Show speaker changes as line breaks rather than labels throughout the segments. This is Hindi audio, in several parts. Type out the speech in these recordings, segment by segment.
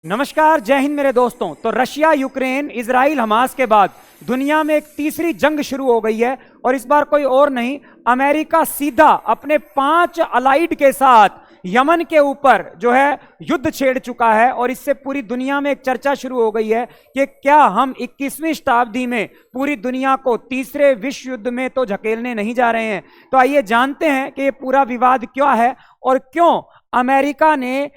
नमस्कार, जय हिंद मेरे दोस्तों। तो रशिया, यूक्रेन, इजराइल, हमास के बाद दुनिया में एक तीसरी जंग शुरू हो गई है और इस बार कोई और नहीं, अमेरिका सीधा अपने 5 अलाइड के साथ यमन के ऊपर जो है युद्ध छेड़ चुका है। और इससे पूरी दुनिया में एक चर्चा शुरू हो गई है कि क्या हम 21वीं शताब्दी में पूरी दुनिया को तीसरे विश्व युद्ध में तो धकेलने नहीं जा रहे हैं। तो आइए जानते हैं कि ये पूरा विवाद क्या है और क्यों अमेरिका ने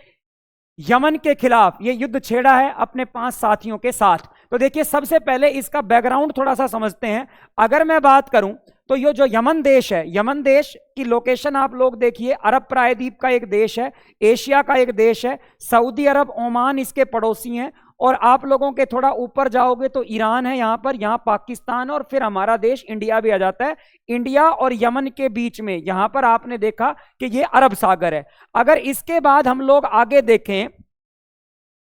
यमन के खिलाफ ये युद्ध छेड़ा है अपने 5 साथियों के साथ। तो देखिए, सबसे पहले इसका बैकग्राउंड थोड़ा सा समझते हैं। अगर मैं बात करूं तो ये जो यमन देश है, यमन देश की लोकेशन आप लोग देखिए, अरब प्रायद्वीप का एक देश है, एशिया का एक देश है। सऊदी अरब, ओमान इसके पड़ोसी हैं। और आप लोगों के थोड़ा ऊपर जाओगे तो ईरान है यहां पर, यहां पाकिस्तान और फिर हमारा देश इंडिया भी आ जाता है। इंडिया और यमन के बीच में यहां पर आपने देखा कि ये अरब सागर है। अगर इसके बाद हम लोग आगे देखें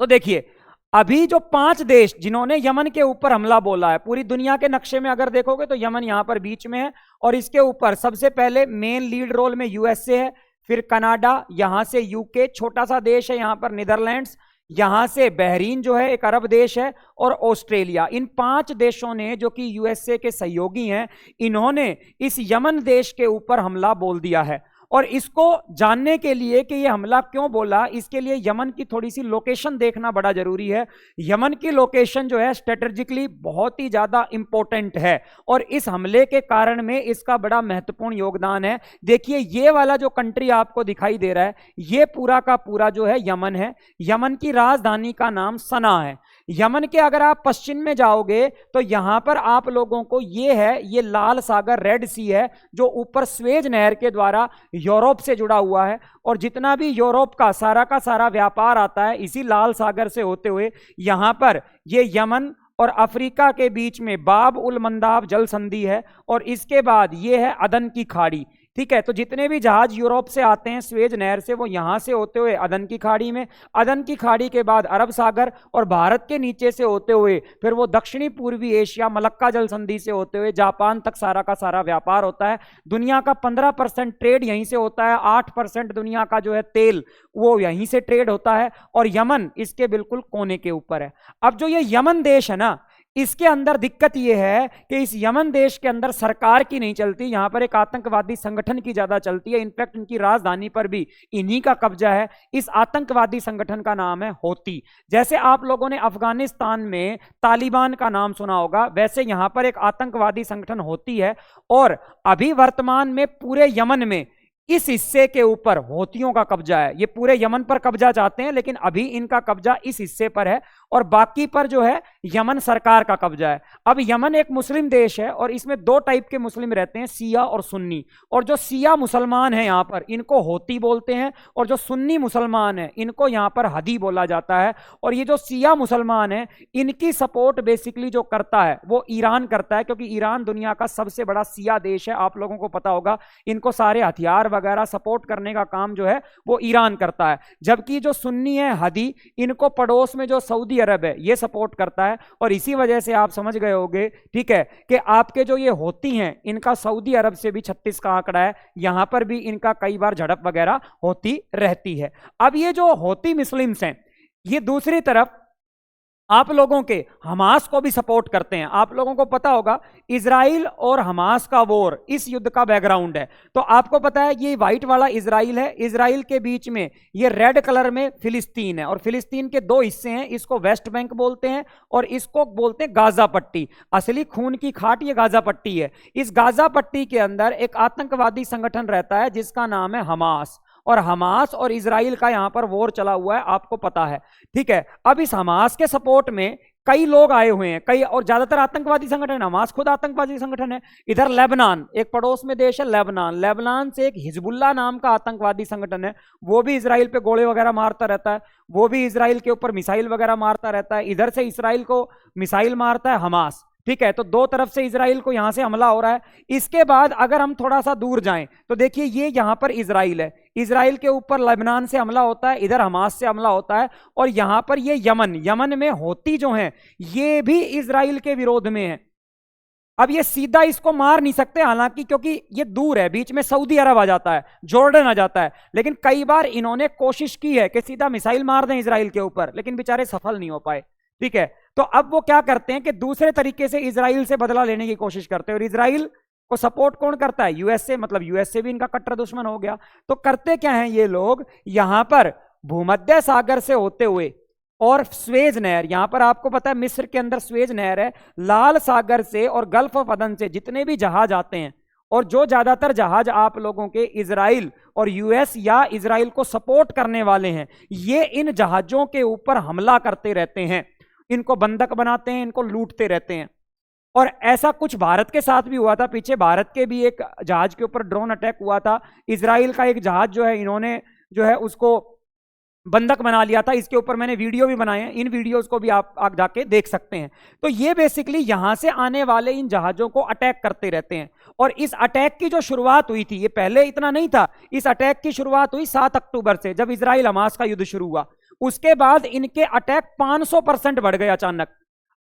तो देखिए, अभी जो 5 देश जिन्होंने यमन के ऊपर हमला बोला है, पूरी दुनिया के नक्शे में अगर देखोगे तो यमन यहां पर बीच में है। और इसके ऊपर सबसे पहले मेन लीड रोल में यूएसए है, फिर कनाडा, यहां से यूके छोटा सा देश है, यहां पर नीदरलैंड्स, यहां से बहरीन जो है एक अरब देश है, और ऑस्ट्रेलिया। इन 5 देशों ने, जो कि यूएसए के सहयोगी हैं, इन्होंने इस यमन देश के ऊपर हमला बोल दिया है। और इसको जानने के लिए कि ये हमला क्यों बोला, इसके लिए यमन की थोड़ी सी लोकेशन देखना बड़ा जरूरी है। यमन की लोकेशन जो है स्ट्रेटेजिकली बहुत ही ज्यादा इंपॉर्टेंट है और इस हमले के कारण में इसका बड़ा महत्वपूर्ण योगदान है। देखिए, ये वाला जो कंट्री आपको दिखाई दे रहा है, ये पूरा का पूरा जो है यमन है। यमन की राजधानी का नाम सना है। यमन के अगर आप पश्चिम में जाओगे तो यहां पर आप लोगों को ये है, ये लाल सागर, रेड सी है, जो ऊपर स्वेज नहर के द्वारा यूरोप से जुड़ा हुआ है। और जितना भी यूरोप का सारा व्यापार आता है इसी लाल सागर से होते हुए यहां पर ये यमन और अफ्रीका के बीच में बाब उल मंदाब जल संधि है। और इसके बाद ये है अदन की खाड़ी। ठीक है, तो जितने भी जहाज यूरोप से आते हैं स्वेज नहर से, वो यहां से होते हुए अदन की खाड़ी में, अदन की खाड़ी के बाद अरब सागर, और भारत के नीचे से होते हुए फिर वो दक्षिणी पूर्वी एशिया मलक्का जल संधि से होते हुए जापान तक सारा का सारा व्यापार होता है। दुनिया का 15% ट्रेड यहीं से होता है, 8% दुनिया का जो है तेल वो यहीं से ट्रेड होता है। और यमन इसके बिल्कुल कोने के ऊपर है। अब जो ये यमन देश है ना, इसके अंदर दिक्कत यह है कि इस यमन देश के अंदर सरकार की नहीं चलती, यहां पर एक आतंकवादी संगठन की ज्यादा चलती है। इनफैक्ट इनकी राजधानी पर भी इन्हीं का कब्जा है। इस आतंकवादी संगठन का नाम है हौती। जैसे आप लोगों ने अफगानिस्तान में तालिबान का नाम सुना होगा, वैसे यहां पर एक आतंकवादी संगठन हौती है। और अभी वर्तमान में पूरे यमन में इस हिस्से के ऊपर हौतियों का कब्जा है। ये पूरे यमन पर कब्जा चाहते हैं, लेकिन अभी इनका कब्जा इस हिस्से पर है और बाकी पर जो है यमन सरकार का कब्जा है। अब यमन एक मुस्लिम देश है और इसमें 2 टाइप के मुस्लिम रहते हैं, सिया और सुन्नी। और जो सिया मुसलमान है यहां पर, इनको हौती बोलते हैं, और जो सुन्नी मुसलमान है इनको यहां पर हदी बोला जाता है। और ये जो सिया मुसलमान है, इनकी सपोर्ट बेसिकली जो करता है वो ईरान करता है, क्योंकि ईरान दुनिया का सबसे बड़ा सिया देश है। आप लोगों को पता होगा, इनको सारे हथियार वगैरह सपोर्ट करने का काम जो है वो ईरान करता है। जबकि जो सुन्नी है हदी, इनको पड़ोस में जो सऊदी अरब है ये सपोर्ट करता है। और इसी वजह से आप समझ गए होंगे, ठीक है, कि आपके जो ये होती हैं इनका सऊदी अरब से भी 36 का आंकड़ा है, यहां पर भी इनका कई बार झड़प वगैरह होती रहती है। अब ये जो होती मुस्लिम्स हैं, ये दूसरी तरफ आप लोगों के हमास को भी सपोर्ट करते हैं। आप लोगों को पता होगा इजराइल और हमास का वॉर, इस युद्ध का बैकग्राउंड है। तो आपको पता है ये व्हाइट वाला इजराइल है, इजराइल के बीच में ये रेड कलर में फिलिस्तीन है, और फिलिस्तीन के 2 हिस्से हैं, इसको वेस्ट बैंक बोलते हैं और इसको बोलते हैं गाजा पट्टी। असली खून की खाट ये गाजा पट्टी है। इस गाजा पट्टी के अंदर एक आतंकवादी संगठन रहता है जिसका नाम है हमास, और हमास और इजराइल का यहां पर वॉर चला हुआ है, आपको पता है। ठीक है, अब इस हमास के सपोर्ट में कई लोग आए हुए हैं, कई, और ज्यादातर आतंकवादी संगठन, हमास खुद आतंकवादी संगठन है। इधर लेबनान, एक पड़ोस में देश है लेबनान, लेबनान से एक हिजबुल्लाह नाम का आतंकवादी संगठन है, वो भी इजराइल पे गोले वगैरह मारता रहता है, वो भी इजराइल के ऊपर मिसाइल वगैरह मारता रहता है। इधर से इजराइल को मिसाइल मारता है हमास। ठीक है, तो 2 तरफ से इजराइल को यहां से हमला हो रहा है। इसके बाद अगर हम थोड़ा सा दूर जाएं तो देखिए, ये यहां पर इजराइल है, इजराइल के ऊपर लेबनान से हमला होता है, इधर हमास से हमला होता है। और यहां पर ये यमन, यमन में हौती जो हैं ये भी इजराइल के विरोध में है। अब ये सीधा इसको मार नहीं सकते हालांकि, क्योंकि ये दूर है, बीच में सऊदी अरब आ जाता है, जॉर्डन आ जाता है, लेकिन कई बार इन्होंने कोशिश की है कि सीधा मिसाइल मार दें इजराइल के ऊपर, लेकिन बेचारे सफल नहीं हो पाए। ठीक है, तो अब वो क्या करते हैं कि दूसरे तरीके से इजराइल से बदला लेने की कोशिश करते हैं, और इजराइल को सपोर्ट कौन करता है? यूएसए, मतलब यूएसए भी इनका कट्टर दुश्मन हो गया। तो करते क्या है ये लोग, यहां पर भूमध्य सागर से होते हुए और स्वेज नहर, यहां पर आपको पता है मिस्र के अंदर स्वेज नहर है, लाल सागर से और गल्फ ऑफ अदन से जितने भी जहाज आते हैं, और जो ज्यादातर जहाज आप लोगों के इजराइल और यूएस या इजराइल को सपोर्ट करने वाले हैं, ये इन जहाजों के ऊपर हमला करते रहते हैं, इनको बंधक बनाते हैं, इनको लूटते रहते हैं। और ऐसा कुछ भारत के साथ भी हुआ था, पीछे भारत के भी एक जहाज के ऊपर ड्रोन अटैक हुआ था, इजराइल का एक जहाज जो है इन्होंने जो है उसको बंधक बना लिया था। इसके ऊपर मैंने वीडियो भी बनाए हैं, इन वीडियोस को भी आप जाके देख सकते हैं। तो ये बेसिकली यहां से आने वाले इन जहाजों को अटैक करते रहते हैं। और इस अटैक की जो शुरुआत हुई थी, ये पहले इतना नहीं था, इस अटैक की शुरुआत हुई 7 अक्टूबर से, जब इजराइल हमास का युद्ध शुरू हुआ। उसके बाद इनके अटैक 500% बढ़ गए अचानक।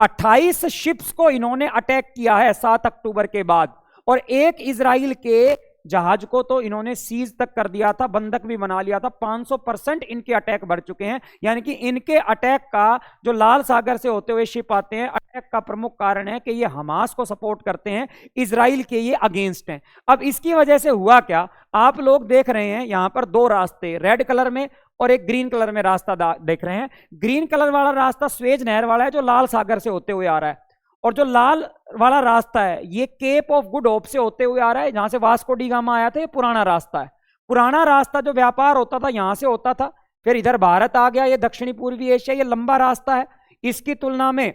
28 शिप्स को इन्होंने अटैक किया है 7 अक्टूबर के बाद, और एक इजराइल के जहाज को तो इन्होंने सीज तक कर दिया था, बंधक भी बना लिया था। 500% इनके अटैक बढ़ चुके हैं। यानी कि इनके अटैक का, जो लाल सागर से होते हुए शिप आते हैं, अटैक का प्रमुख कारण है कि ये हमास को सपोर्ट करते हैं, इजराइल के ये अगेंस्ट हैं। अब इसकी वजह से हुआ क्या, आप लोग देख रहे हैं यहां पर 2 रास्ते, रेड कलर में और एक ग्रीन कलर में रास्ता देख रहे हैं। ग्रीन कलर वाला रास्ता स्वेज नहर वाला है, जो लाल सागर से होते हुए आ रहा है, और जो लाल वाला रास्ता है ये केप ऑफ गुड होप से होते हुए आ रहा है, जहां से वास्को डी गामा आया था। ये पुराना रास्ता है। पुराना रास्ता जो व्यापार होता था यहां से होता था, फिर इधर भारत आ गया, ये दक्षिणी पूर्वी एशिया, ये लंबा रास्ता है, इसकी तुलना में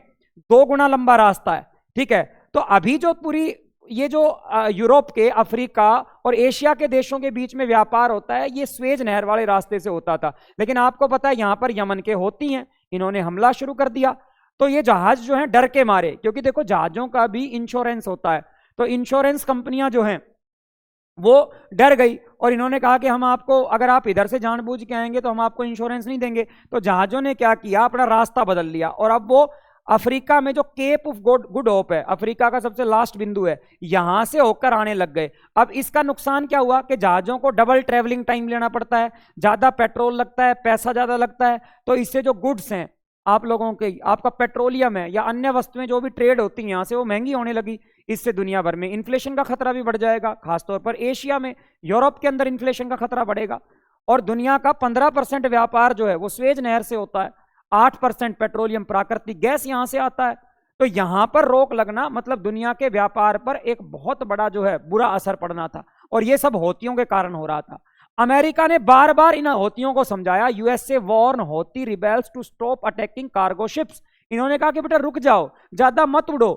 2 गुना लंबा रास्ता है। ठीक है, तो अभी जो पूरी ये जो यूरोप के, अफ्रीका और एशिया के देशों के बीच में व्यापार होता है, ये स्वेज नहर वाले रास्ते से होता था। लेकिन आपको पता है यहां पर यमन के होती हैं, इन्होंने हमला शुरू कर दिया। तो ये जहाज जो है डर के मारे, क्योंकि देखो जहाजों का भी इंश्योरेंस होता है, तो इंश्योरेंस कंपनियां जो हैं वो डर गई, और इन्होंने कहा कि हम आपको, अगर आप इधर से जानबूझ के आएंगे तो हम आपको इंश्योरेंस नहीं देंगे। तो जहाजों ने क्या किया, अपना रास्ता बदल लिया, और अब वो अफ्रीका में जो केप ऑफ गुड होप है, अफ्रीका का सबसे लास्ट बिंदु है, यहां से होकर आने लग गए। अब इसका नुकसान क्या हुआ कि जहाजों को डबल ट्रेवलिंग टाइम लेना पड़ता है, ज्यादा पेट्रोल लगता है, पैसा ज्यादा लगता है। तो इससे जो गुड्स हैं आप लोगों के, आपका पेट्रोलियम है या अन्य वस्तुएं जो भी ट्रेड होती हैं यहां से, वो महंगी होने लगी। इससे दुनिया भर में इन्फ्लेशन का खतरा भी बढ़ जाएगा, खासतौर पर एशिया में, यूरोप के अंदर इन्फ्लेशन का खतरा बढ़ेगा। और दुनिया का 15% व्यापार जो है वो स्वेज नहर से होता है, 8% पेट्रोलियम प्राकृतिक गैस यहां से आता है। तो यहां पर रोक लगना मतलब दुनिया के व्यापार पर एक बहुत बड़ा जो है बुरा असर पड़ना था, और यह सब हौतियों के कारण हो रहा था। अमेरिका ने बार बार इन हौतियों को समझाया, USA warn Houthi rebels to stop attacking cargo ships. इन्होंने कहा कि बेटा रुक जाओ, ज्यादा मत उड़ो,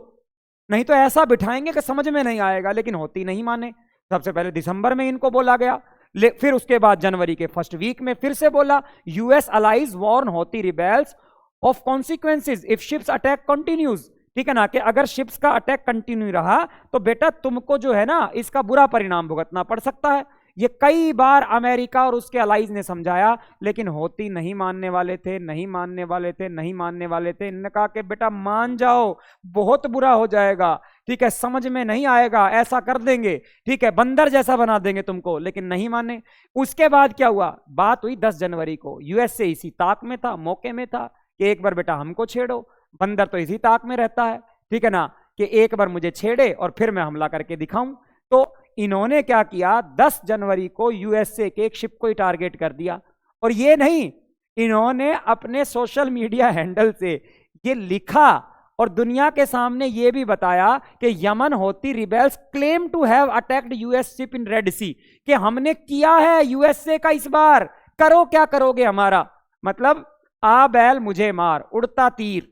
नहीं तो ऐसा बिठाएंगे कि समझ में नहीं आएगा। लेकिन हौती नहीं माने। सबसे पहले दिसंबर में इनको बोला गया, फिर उसके बाद जनवरी के फर्स्ट वीक में फिर से बोला, US allies warn Houthi rebels of consequences if ships attack continues. ठीक है ना, कि अगर शिप्स का अटैक कंटिन्यू रहा तो बेटा तुमको जो है ना इसका बुरा परिणाम भुगतना पड़ सकता है। ये कई बार अमेरिका और उसके अलाइज ने समझाया, लेकिन हौती नहीं मानने वाले थे, नहीं मानने वाले थे, नहीं मानने वाले थे। इन्होंने कहा कि बेटा मान जाओ, बहुत बुरा हो जाएगा, ठीक है, समझ में नहीं आएगा, ऐसा कर देंगे, ठीक है, बंदर जैसा बना देंगे तुमको। लेकिन नहीं माने। उसके बाद क्या हुआ, बात हुई 10 जनवरी को। यूएसए इसी ताक में था, मौके में था कि एक बार बेटा हमको छेड़ो, बंदर तो इसी ताक में रहता है, ठीक है ना, कि एक बार मुझे छेड़े और फिर मैं हमला करके दिखाऊं। तो इन्होंने क्या किया, 10 जनवरी को यूएसए के एक शिप को ही टारगेट कर दिया। और ये नहीं, इन्होंने अपने सोशल मीडिया हैंडल से ये लिखा और दुनिया के सामने ये भी बताया कि Yemen Houthi rebels claim to have attacked US ship in Red Sea, कि हमने किया है यूएसए का इस बार, करो क्या करोगे हमारा। मतलब आ बैल मुझे मार, उड़ता तीर।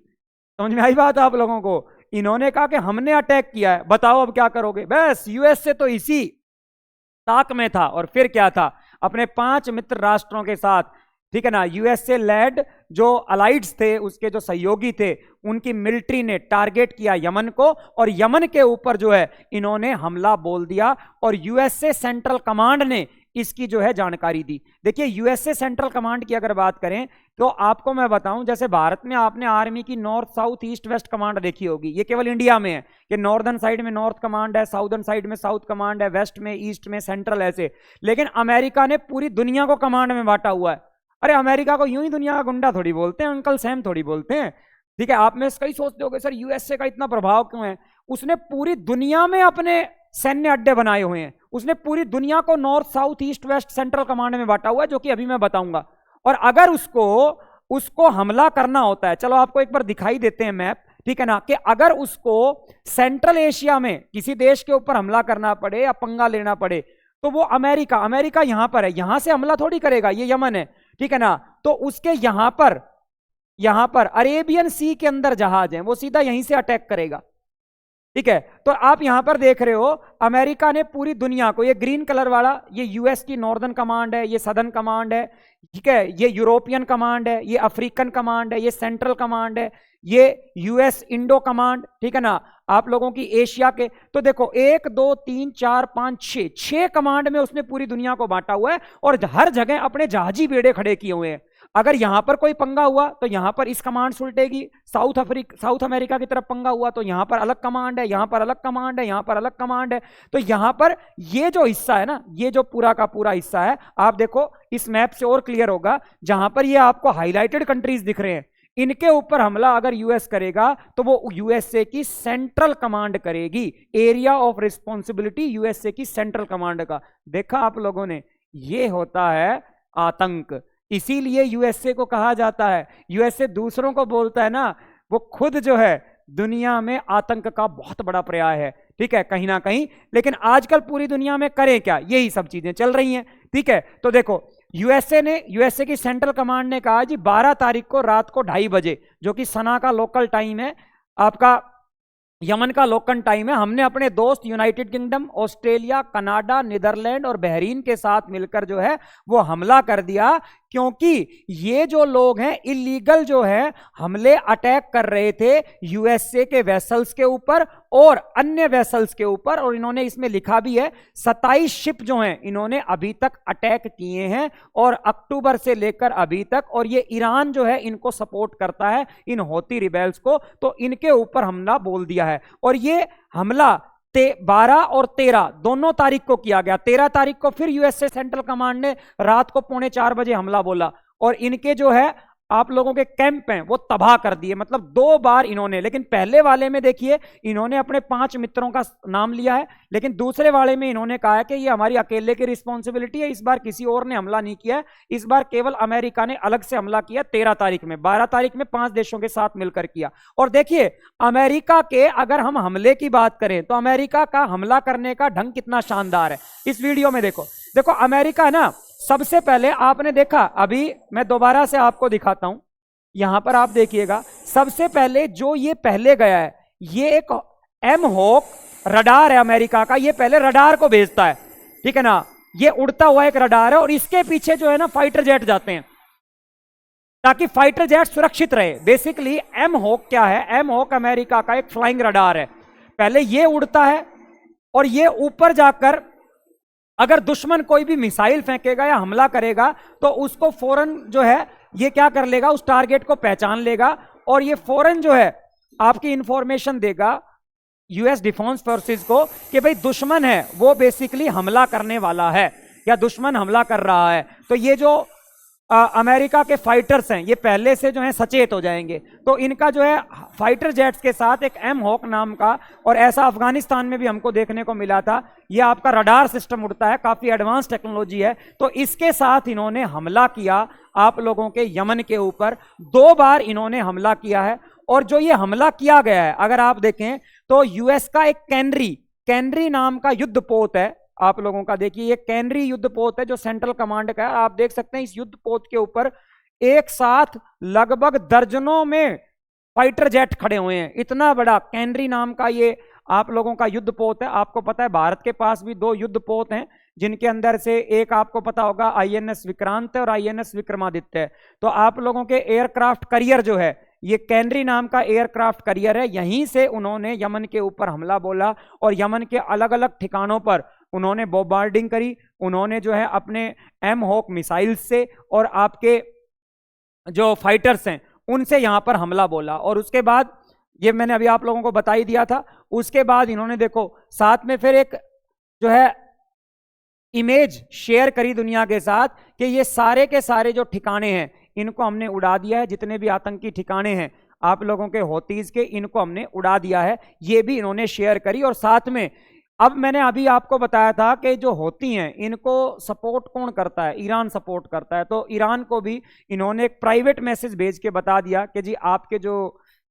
समझ में आई बात आप लोगों को। इन्होंने कहा कि हमने अटैक किया है, बताओ अब क्या करोगे। बस यूएसए तो इसी ताक में था। और फिर क्या था, अपने 5 मित्र राष्ट्रों के साथ, ठीक है ना, यूएसए लेड जो अलाइड्स थे, उसके जो सहयोगी थे, उनकी मिलिट्री ने टारगेट किया यमन को, और यमन के ऊपर जो है इन्होंने हमला बोल दिया। और यूएसए सेंट्रल कमांड ने इसकी जो है जानकारी दी। देखिए यूएसए सेंट्रल कमांड की अगर बात करें तो आपको मैं बताऊं, जैसे भारत में आपने आर्मी की north south east west command देखी होगी, ये केवल इंडिया में है कि नॉर्दर्न साइड में नॉर्थ कमांड है, साउदर्न साइड में साउथ कमांड है, वेस्ट में ईस्ट में सेंट्रल, ऐसे। लेकिन अमेरिका ने पूरी दुनिया को कमांड में बांटा हुआ है। अरे अमेरिका को यूं ही दुनिया का गुंडा थोड़ी बोलते हैं, अंकल सैम थोड़ी बोलते हैं, ठीक है। आप में कई सोचते हो सर यूएसए का इतना प्रभाव क्यों है? उसने पूरी दुनिया में अपने सैन्य अड्डे बनाए हुए हैं, उसने पूरी दुनिया को north south east west central command में बांटा हुआ है, जो कि अभी मैं बताऊंगा। और अगर उसको हमला करना होता है, चलो आपको एक बार दिखाई देते हैं मैप, ठीक है ना, कि अगर उसको सेंट्रल एशिया में किसी देश के ऊपर हमला करना पड़े या पंगा लेना पड़े तो वो अमेरिका यहां पर है, यहां से हमला थोड़ी करेगा, ये यमन है, ठीक है ना। तो उसके यहां पर अरेबियन सी के अंदर जहाज है, वो सीधा यहीं से अटैक करेगा, ठीक है। तो आप यहां पर देख रहे हो अमेरिका ने पूरी दुनिया को, ये ग्रीन कलर वाला ये यूएस की नॉर्दर्न कमांड है, ये सदर्न कमांड है, ठीक है, ये यूरोपियन कमांड है, ये अफ्रीकन कमांड है, ये सेंट्रल कमांड है, ये यूएस इंडो कमांड, ठीक है ना, आप लोगों की एशिया के। तो देखो 1 2 3 4 5 6 कमांड में उसने पूरी दुनिया को बांटा हुआ है और हर जगह अपने जहाजी बेड़े खड़े किए हुए हैं। अगर यहां पर कोई पंगा हुआ तो यहां पर इस कमांड से उल्टेगी, साउथ अमेरिका की तरफ पंगा हुआ तो यहां पर अलग कमांड है, यहां पर अलग कमांड है, यहां पर अलग कमांड है। तो यहां पर ये जो हिस्सा है ना, ये जो पूरा का पूरा हिस्सा है, आप देखो इस मैप से और क्लियर होगा, जहां पर ये आपको हाईलाइटेड कंट्रीज दिख रहे हैं, इनके ऊपर हमला अगर यूएस करेगा तो वो यूएसए की सेंट्रल कमांड करेगी, एरिया ऑफ रिस्पॉन्सिबिलिटी यूएसए की सेंट्रल कमांड का। देखा आप लोगों ने, ये होता है आतंक। इसीलिए यूएसए को कहा जाता है, यूएसए दूसरों को बोलता है ना, वो खुद जो है दुनिया में आतंक का बहुत बड़ा पर्याय है, ठीक है, कहीं ना कहीं। लेकिन आजकल पूरी दुनिया में करें क्या, यही सब चीजें चल रही हैं, ठीक है। तो देखो यूएसए की सेंट्रल कमांड ने कहा जी 12 तारीख को रात को 2:30 बजे, जो कि सना का लोकल टाइम है, आपका यमन का लोकल टाइम है, हमने अपने दोस्त United Kingdom, Australia, Canada, Netherland और बहरीन के साथ मिलकर जो है वो हमला कर दिया, क्योंकि ये जो लोग हैं इलीगल जो है हमले अटैक कर रहे थे यूएसए के वेसल्स के ऊपर और अन्य वेसल्स के ऊपर। और इन्होंने इसमें लिखा भी है 27 शिप जो हैं इन्होंने अभी तक अटैक किए हैं, और अक्टूबर से लेकर अभी तक। और ये ईरान जो है इनको सपोर्ट करता है, इन हौती रिबेल्स को, तो इनके ऊपर हमला बोल दिया है। और ये हमला 12 और 13 दोनों तारीख को किया गया। 13 तारीख को फिर यूएसए सेंट्रल कमांड ने रात को 3:45 बजे हमला बोला, और इनके जो है आप लोगों के कैंप हैं वो तबाह कर दिए, मतलब 2 बार इन्होंने। लेकिन पहले वाले में देखिए इन्होंने अपने 5 मित्रों का नाम लिया है, लेकिन दूसरे वाले में इन्होंने कहा है कि ये हमारी अकेले की रिस्पॉन्सिबिलिटी है, इस बार किसी और ने हमला नहीं किया है, इस बार केवल अमेरिका ने अलग से हमला किया 13 तारीख में। 12 तारीख में 5 देशों के साथ मिलकर किया। और देखिए अमेरिका के अगर हम हमले की बात करें तो अमेरिका का हमला करने का ढंग कितना शानदार है, इस वीडियो में देखो अमेरिका ना, सबसे पहले आपने देखा, अभी मैं दोबारा से आपको दिखाता हूं, यहां पर आप देखिएगा, सबसे पहले जो ये पहले गया है, ये एक एमहॉक रडार है अमेरिका का, ये पहले रडार को भेजता है, ठीक है ना, ये उड़ता हुआ एक रडार है, और इसके पीछे जो है ना फाइटर जेट जाते हैं ताकि फाइटर जेट सुरक्षित रहे। बेसिकली एमहॉक क्या है, एमहॉक अमेरिका का एक फ्लाइंग रडार है, पहले ये उड़ता है और ये ऊपर जाकर अगर दुश्मन कोई भी मिसाइल फेंकेगा या हमला करेगा तो उसको फौरन जो है ये क्या कर लेगा, उस टारगेट को पहचान लेगा, और ये फौरन जो है आपकी इंफॉर्मेशन देगा यूएस डिफेंस फोर्सेस को कि भाई दुश्मन है वो बेसिकली हमला करने वाला है या दुश्मन हमला कर रहा है। तो ये जो अमेरिका के फाइटर्स हैं ये पहले से जो है सचेत हो जाएंगे। तो इनका जो है फाइटर जेट्स के साथ एक एमहॉक नाम का, और ऐसा अफगानिस्तान में भी हमको देखने को मिला था, ये आपका रडार सिस्टम उड़ता है, काफी एडवांस टेक्नोलॉजी है। तो इसके साथ इन्होंने हमला किया आप लोगों के यमन के ऊपर, 2 बार इन्होंने हमला किया है। और जो ये हमला किया गया है अगर आप देखें तो यूएस का एक कैनरी नाम का युद्धपोत है, आप लोगों का देखिए ये कैनरी युद्धपोत है जो सेंट्रल कमांड का है। आप देख सकते हैं इस युद्धपोत के ऊपर एक साथ लगभग दर्जनों में फाइटर जेट खड़े हुए हैं, इतना बड़ा कैनरी नाम का ये आप लोगों का युद्धपोत है। आपको पता है भारत के पास भी 2 युद्धपोत हैं, जिनके अंदर से एक आपको पता होगा आईएनएस विक्रांत है और आईएनएस विक्रमादित्य है। तो आप लोगों के एयरक्राफ्ट करियर जो है ये कैनरी नाम का एयरक्राफ्ट करियर है, यहीं से उन्होंने यमन के ऊपर हमला बोला और यमन के अलग अलग ठिकानों पर उन्होंने बॉम्बार्डिंग करी, उन्होंने जो है अपने एम हॉक मिसाइल से और आपके जो फाइटर्स हैं उनसे यहां पर हमला बोला। और उसके बाद ये मैंने अभी आप लोगों को बता ही दिया था, उसके बाद इन्होंने देखो साथ में फिर एक जो है इमेज शेयर करी दुनिया के साथ कि ये सारे के सारे जो ठिकाने हैं इनको हमने उड़ा दिया है, जितने भी आतंकी ठिकाने हैं आप लोगों के हौतीज के, इनको हमने उड़ा दिया है, ये भी इन्होंने शेयर करी। और साथ में अब मैंने अभी आपको बताया था कि जो होती हैं इनको सपोर्ट कौन करता है, ईरान सपोर्ट करता है। तो ईरान को भी इन्होंने एक प्राइवेट मैसेज भेज के बता दिया कि जी आपके जो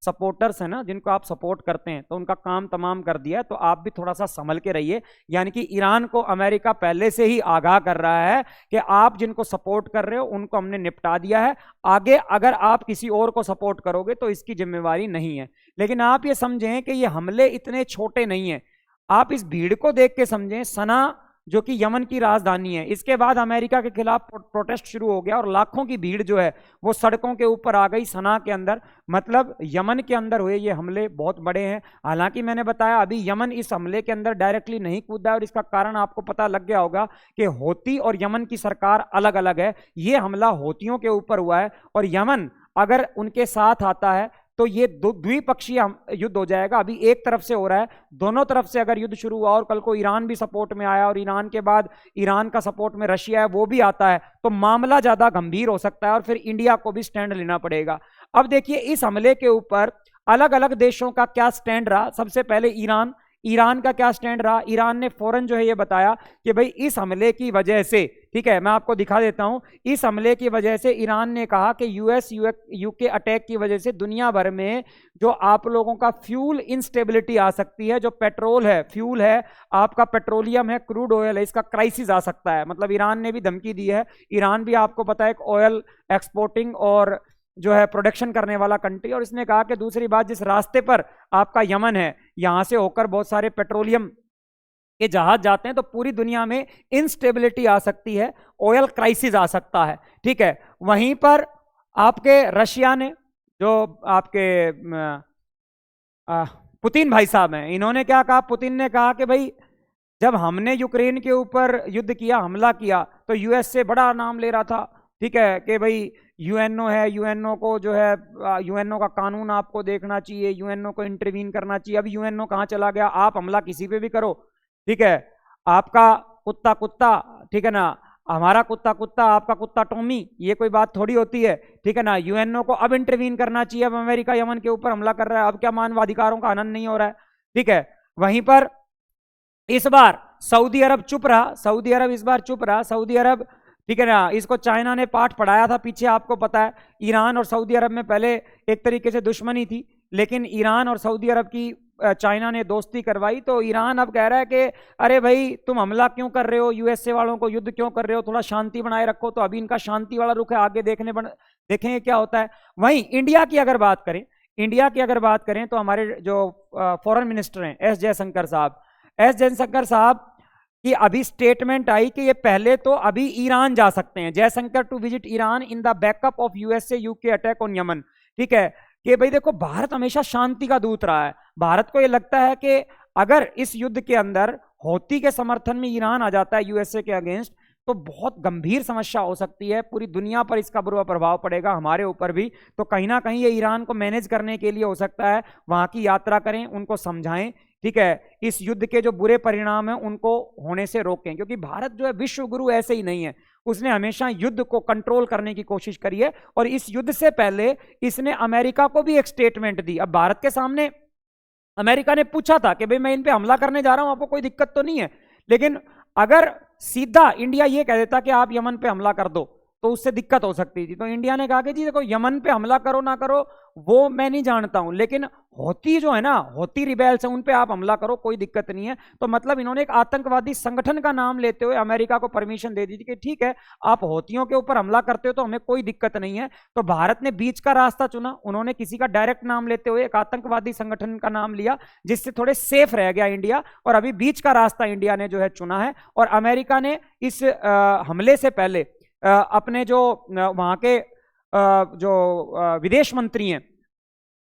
सपोर्टर्स हैं ना, जिनको आप सपोर्ट करते हैं, तो उनका काम तमाम कर दिया है, तो आप भी थोड़ा सा संभल के रहिए। यानी कि ईरान को अमेरिका पहले से ही आगाह कर रहा है कि आप जिनको सपोर्ट कर रहे हो उनको हमने निपटा दिया है, आगे अगर आप किसी और को सपोर्ट करोगे तो इसकी जिम्मेवारी नहीं है। लेकिन आप ये समझें कि ये हमले इतने छोटे नहीं हैं, आप इस भीड़ को देख के समझें। सना जो कि यमन की राजधानी है, इसके बाद अमेरिका के खिलाफ प्रोटेस्ट शुरू हो गया और लाखों की भीड़ जो है वो सड़कों के ऊपर आ गई सना के अंदर। मतलब यमन के अंदर हुए ये हमले बहुत बड़े हैं। हालांकि मैंने बताया अभी यमन इस हमले के अंदर डायरेक्टली नहीं कूदा है और इसका कारण आपको पता लग गया होगा कि हौती और यमन की सरकार अलग अलग है। ये हमला हौतियों के ऊपर हुआ है और यमन अगर उनके साथ आता है तो ये द्विपक्षीय युद्ध हो जाएगा। अभी एक तरफ से हो रहा है, दोनों तरफ से अगर युद्ध शुरू हुआ और कल को ईरान भी सपोर्ट में आया और ईरान के बाद ईरान का सपोर्ट में रशिया है वो भी आता है, तो मामला ज्यादा गंभीर हो सकता है और फिर इंडिया को भी स्टैंड लेना पड़ेगा। अब देखिए इस हमले के ऊपर अलग अलग देशों का क्या स्टैंड रहा। सबसे पहले ईरान का क्या स्टैंड रहा। ईरान ने फौरन जो है ये बताया कि भाई इस हमले की वजह से, ठीक है मैं आपको दिखा देता हूं, इस हमले की वजह से ईरान ने कहा कि यूएस यूके अटैक की वजह से दुनिया भर में जो आप लोगों का फ्यूल इंस्टेबिलिटी आ सकती है, जो पेट्रोल है, फ्यूल है, आपका पेट्रोलियम है, क्रूड ऑयल है, इसका क्राइसिस आ सकता है। मतलब ईरान ने भी धमकी दी है। ईरान भी आपको पता है एक ऑयल एक्सपोर्टिंग और जो है प्रोडक्शन करने वाला कंट्री, और इसने कहा कि दूसरी बात जिस रास्ते पर आपका यमन है यहां से होकर बहुत सारे पेट्रोलियम के जहाज जाते हैं, तो पूरी दुनिया में इंस्टेबिलिटी आ सकती है, ऑयल क्राइसिस आ सकता है। ठीक है, वहीं पर आपके रशिया ने जो आपके पुतिन भाई साहब हैं, इन्होंने क्या कहा, पुतिन ने कहा कि भाई जब हमने यूक्रेन के ऊपर युद्ध किया, हमला किया, तो यूएस से बड़ा नाम ले रहा था। ठीक है कि भाई यूएनओ है, यूएनओ को जो है यूएनओ का कानून आपको देखना चाहिए, यूएनओ को इंटरवीन करना चाहिए। अब यूएनओ कहाँ चला गया, आप हमला किसी पे भी करो, ठीक है, आपका कुत्ता कुत्ता, ठीक है ना, हमारा कुत्ता कुत्ता, आपका कुत्ता टॉमी, ये कोई बात थोड़ी होती है। ठीक है ना, यूएनओ को अब इंटरवीन करना चाहिए। अब अमेरिका यमन के ऊपर हमला कर रहा है, अब क्या मानवाधिकारों का हनन नहीं हो रहा है। ठीक है, वहीं पर इस बार सऊदी अरब चुप रहा, सऊदी अरब इस बार चुप रहा। सऊदी अरब, ठीक है ना, इसको चाइना ने पाठ पढ़ाया था पीछे, आपको पता है। ईरान और सऊदी अरब में पहले एक तरीके से दुश्मनी थी, लेकिन ईरान और सऊदी अरब की चाइना ने दोस्ती करवाई, तो ईरान अब कह रहा है कि अरे भाई तुम हमला क्यों कर रहे हो, यूएसए वालों को युद्ध क्यों कर रहे हो, थोड़ा शांति बनाए रखो। तो अभी इनका शांति वाला रुख है, आगे देखेंगे क्या होता है। वहीं इंडिया की अगर बात करें, इंडिया की अगर बात करें तो हमारे जो फॉरेन मिनिस्टर हैं एस जयशंकर साहब कि अभी स्टेटमेंट आई कि ये पहले तो अभी ईरान जा सकते हैं। Jaishankar to visit Iran in the backup of USA UK attack on Yemen. ठीक है कि भाई देखो, भारत हमेशा शांति का दूत रहा है। भारत को ये लगता है कि अगर इस युद्ध के अंदर हौती के समर्थन में ईरान आ जाता है यूएसए के अगेंस्ट, तो बहुत गंभीर समस्या हो सकती है, पूरी दुनिया पर इसका बुरा प्रभाव पड़ेगा, हमारे ऊपर भी। तो कहीं ना कहीं ये ईरान को मैनेज करने के लिए हो सकता है वहां की यात्रा करें, उनको समझाएं, ठीक है, इस युद्ध के जो बुरे परिणाम हैं उनको होने से रोकें। क्योंकि भारत जो है विश्व गुरु ऐसे ही नहीं है, उसने हमेशा युद्ध को कंट्रोल करने की कोशिश करी है। और इस युद्ध से पहले इसने अमेरिका को भी एक स्टेटमेंट दी। अब भारत के सामने अमेरिका ने पूछा था कि भाई मैं इन पे हमला करने जा रहा हूं, आपको कोई दिक्कत तो नहीं है, लेकिन अगर सीधा इंडिया ये कह देता कि आप यमन पे हमला कर दो तो उससे दिक्कत हो सकती थी। तो इंडिया ने कहा कि जी देखो, यमन पे हमला करो ना करो वो मैं नहीं जानता हूं, लेकिन हौती जो है ना, हौती रिबेल्स हैं, उन पे आप हमला करो, कोई दिक्कत नहीं है। तो मतलब इन्होंने एक आतंकवादी संगठन का नाम लेते हुए अमेरिका को परमिशन दे दी थी कि ठीक है, आप हौतियों के ऊपर हमला करते हो तो हमें कोई दिक्कत नहीं है। तो भारत ने बीच का रास्ता चुना, उन्होंने किसी का डायरेक्ट नाम लेते हुए एक आतंकवादी संगठन का नाम लिया, जिससे थोड़े सेफ रह गया इंडिया। और अभी बीच का रास्ता इंडिया ने जो है चुना है। और अमेरिका ने इस हमले से पहले अपने जो वहां के जो विदेश मंत्री हैं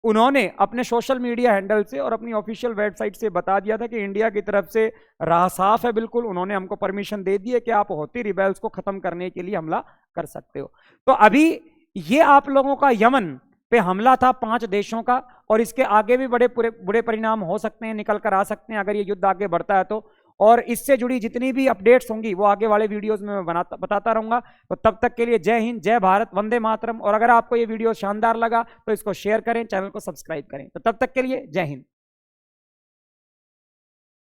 उन्होंने अपने सोशल मीडिया हैंडल से और अपनी ऑफिशियल वेबसाइट से बता दिया था कि इंडिया की तरफ से राह साफ है बिल्कुल, उन्होंने हमको परमिशन दे दी है कि आप हौती रिबेल्स को खत्म करने के लिए हमला कर सकते हो। तो अभी ये आप लोगों का यमन पे हमला था 5 देशों का, और इसके आगे भी बड़े बुरे परिणाम हो सकते हैं, निकल कर आ सकते हैं अगर ये युद्ध आगे बढ़ता है तो। और इससे जुड़ी जितनी भी अपडेट्स होंगी वो आगे वाले वीडियोस में मैं बताता रहूंगा। तो तब तक के लिए जय हिंद, जय भारत, वंदे मातरम। और अगर आपको ये वीडियो शानदार लगा तो इसको शेयर करें, चैनल को सब्सक्राइब करें। तो तब तक के लिए जय हिंद।